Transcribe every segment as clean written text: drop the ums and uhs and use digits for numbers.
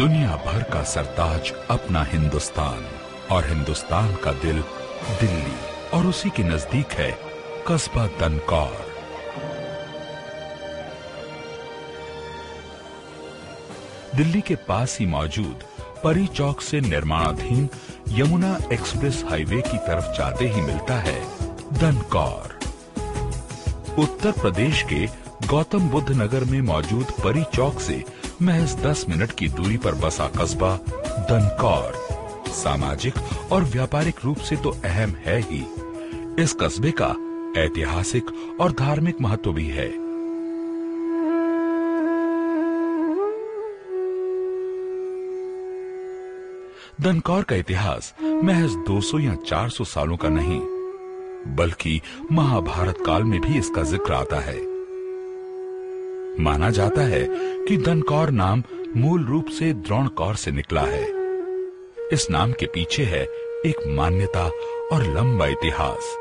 दुनिया भर का सरताज अपना हिंदुस्तान और हिंदुस्तान का दिल दिल्ली, और उसी के नजदीक है कस्बा दनकौर। दिल्ली के पास ही मौजूद परी चौक से निर्माणाधीन यमुना एक्सप्रेस हाईवे की तरफ जाते ही मिलता है दनकौर। उत्तर प्रदेश के गौतम बुद्ध नगर में मौजूद परी चौक से महज 10 मिनट की दूरी पर बसा कस्बा दनकौर सामाजिक और व्यापारिक रूप से तो अहम है ही, इस कस्बे का ऐतिहासिक और धार्मिक महत्व भी है। दनकौर का इतिहास महज 200 या 400 सालों का नहीं, बल्कि महाभारत काल में भी इसका जिक्र आता है। माना जाता है कि दनकौर नाम मूल रूप से द्रोणकौर से निकला है। इस नाम के पीछे है एक मान्यता और लंबा इतिहास।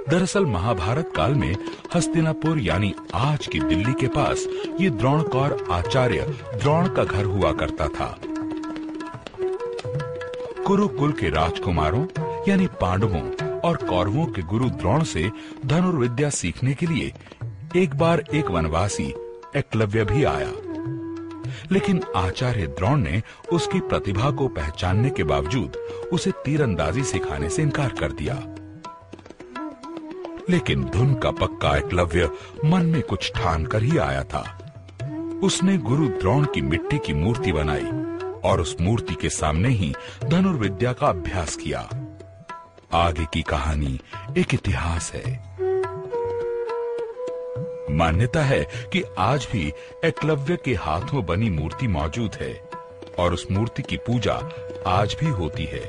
दरअसल महाभारत काल में हस्तिनापुर यानी आज की दिल्ली के पास ये द्रोणकौर आचार्य द्रोण का घर हुआ करता था। कुरुकुल के राजकुमारों यानी पांडवों और कौरवों के गुरु द्रोण से धनुर्विद्या सीखने के लिए एक बार एक वनवासी एकलव्य भी आया, लेकिन आचार्य द्रोण ने उसकी प्रतिभा को पहचानने के बावजूद उसे तीरंदाजी सिखाने से इनकार कर दिया। लेकिन धुन का पक्का एकलव्य मन में कुछ ठान कर ही आया था। उसने गुरु द्रोण की मिट्टी की मूर्ति बनाई और उस मूर्ति के सामने ही धनुर्विद्या का अभ्यास किया। आगे की कहानी एक इतिहास है। मान्यता है कि आज भी एकलव्य के हाथों बनी मूर्ति मौजूद है और उस मूर्ति की पूजा आज भी होती है।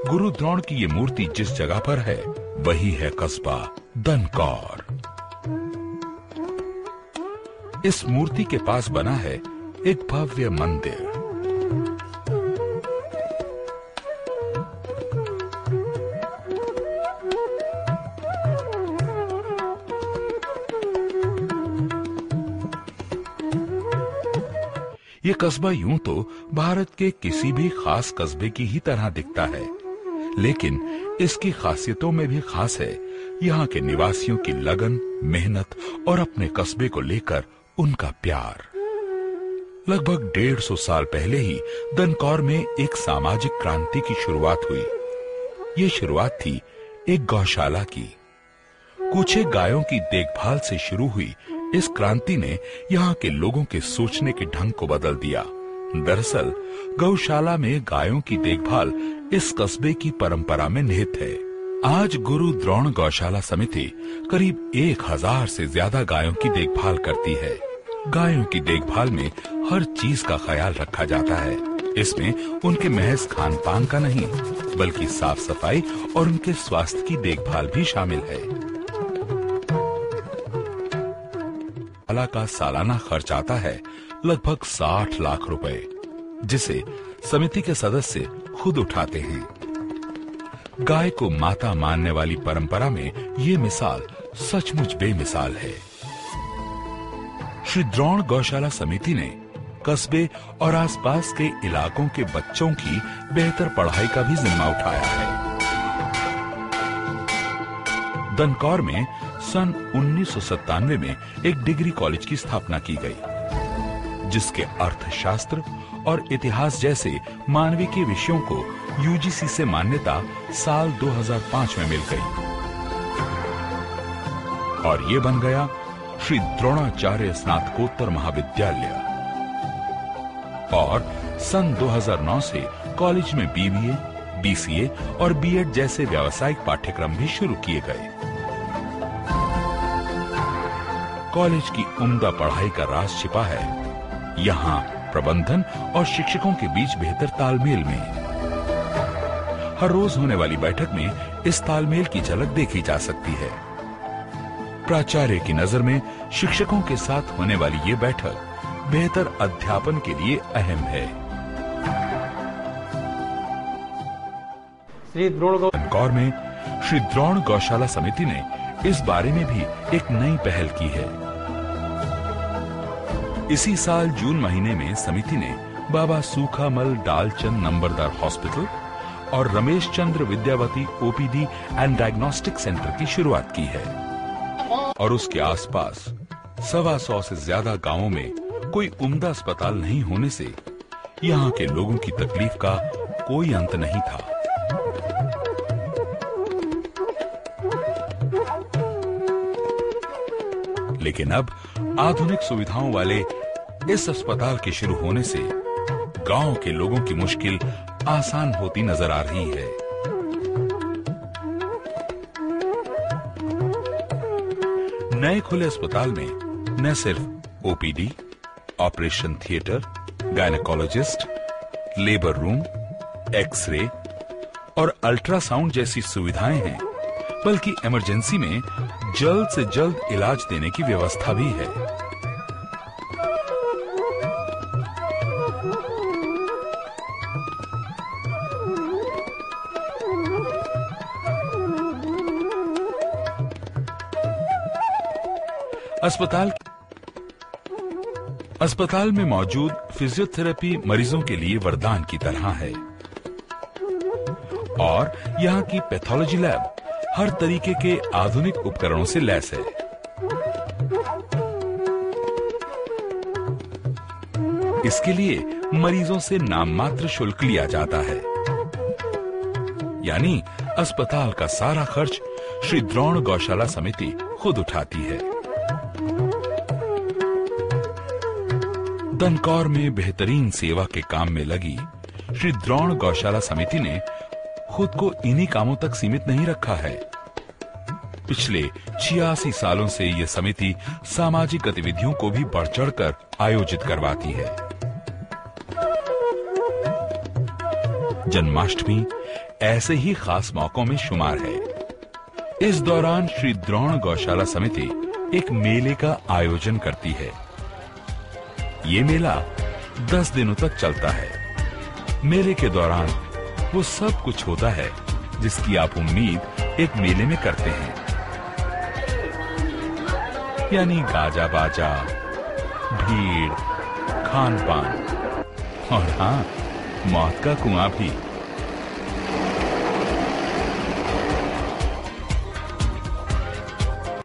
गुरु द्रोण की ये मूर्ति जिस जगह पर है वही है कस्बा दनकौर। इस मूर्ति के पास बना है एक भव्य मंदिर। ये कस्बा यूं तो भारत के किसी भी खास कस्बे की ही तरह दिखता है, लेकिन इसकी खासियतों में भी खास है यहाँ के निवासियों की लगन, मेहनत और अपने कस्बे को लेकर उनका प्यार। लगभग 150 साल पहले ही दनकौर में एक सामाजिक क्रांति की शुरुआत हुई। ये शुरुआत थी एक गौशाला की। कुछ गायों की देखभाल से शुरू हुई इस क्रांति ने यहाँ के लोगों के सोचने के ढंग को बदल दिया। दरअसल गौशाला में गायों की देखभाल इस कस्बे की परंपरा में निहित है। आज गुरु द्रोण गौशाला समिति करीब 1000 से ज्यादा गायों की देखभाल करती है। गायों की देखभाल में हर चीज का ख्याल रखा जाता है। इसमें उनके महज खान पान का नहीं, बल्कि साफ सफाई और उनके स्वास्थ्य की देखभाल भी शामिल है। का सालाना खर्च आता है लगभग 60 लाख रुपए, जिसे समिति के सदस्य खुद उठाते हैं। गाय को माता मानने वाली परंपरा में ये मिसाल सचमुच बेमिसाल है। श्री द्रोण गौशाला समिति ने कस्बे और आसपास के इलाकों के बच्चों की बेहतर पढ़ाई का भी जिम्मा उठाया है। दनकौर में सन 1997 में एक डिग्री कॉलेज की स्थापना की गई, जिसके अर्थशास्त्र और इतिहास जैसे मानविकी विषयों को यूजीसी से मान्यता साल 2005 में मिल गई और ये बन गया श्री द्रोणाचार्य स्नातकोत्तर महाविद्यालय। और सन 2009 से कॉलेज में बीबीए, बीसीए और बीएड जैसे व्यावसायिक पाठ्यक्रम भी शुरू किए गए। कॉलेज की उम्दा पढ़ाई का राज छिपा है यहाँ प्रबंधन और शिक्षकों के बीच बेहतर तालमेल में। हर रोज होने वाली बैठक में इस तालमेल की झलक देखी जा सकती है। प्राचार्य की नजर में शिक्षकों के साथ होने वाली ये बैठक बेहतर अध्यापन के लिए अहम है। दनकौर में श्री द्रोण गौशाला समिति ने इस बारे में भी एक नई पहल की है। इसी साल जून महीने में समिति ने बाबा सूखामल डालचंद नंबरदार हॉस्पिटल और Ramesh Chandra Vidyawati OPD and diagnostic centre की शुरुआत की है और उसके आसपास 125 से ज्यादा गांवों में कोई उम्दा अस्पताल नहीं होने से यहाँ के लोगों की तकलीफ का कोई अंत नहीं था। लेकिन अब आधुनिक सुविधाओं वाले इस अस्पताल के शुरू होने से गांव के लोगों की मुश्किल आसान होती नजर आ रही है। नए खुले अस्पताल में न सिर्फ OPD, operation theatre, gynaecologist, labour room, X-ray और अल्ट्रासाउंड जैसी सुविधाएं हैं, बल्कि इमरजेंसी में जल्द से जल्द इलाज देने की व्यवस्था भी है। अस्पताल में मौजूद फिजियोथेरेपी मरीजों के लिए वरदान की तरह है और यहाँ की पैथोलॉजी लैब हर तरीके के आधुनिक उपकरणों से लैस है। इसके लिए मरीजों से नाममात्र शुल्क लिया जाता है, यानी अस्पताल का सारा खर्च श्री द्रोण गौशाला समिति खुद उठाती है। दनकौर में बेहतरीन सेवा के काम में लगी श्री द्रोण गौशाला समिति ने खुद को इन्हीं कामों तक सीमित नहीं रखा है। पिछले 86 सालों से यह समिति सामाजिक गतिविधियों को भी बढ़ चढ़कर आयोजित करवाती है। जन्माष्टमी ऐसे ही खास मौकों में शुमार है। इस दौरान श्री द्रोण गौशाला समिति एक मेले का आयोजन करती है। ये मेला 10 दिनों तक चलता है। मेले के दौरान वो सब कुछ होता है जिसकी आप उम्मीद एक मेले में करते हैं, यानी गाजा बाजा, भीड़, खान पान और हाँ, मौत का कुआं भी।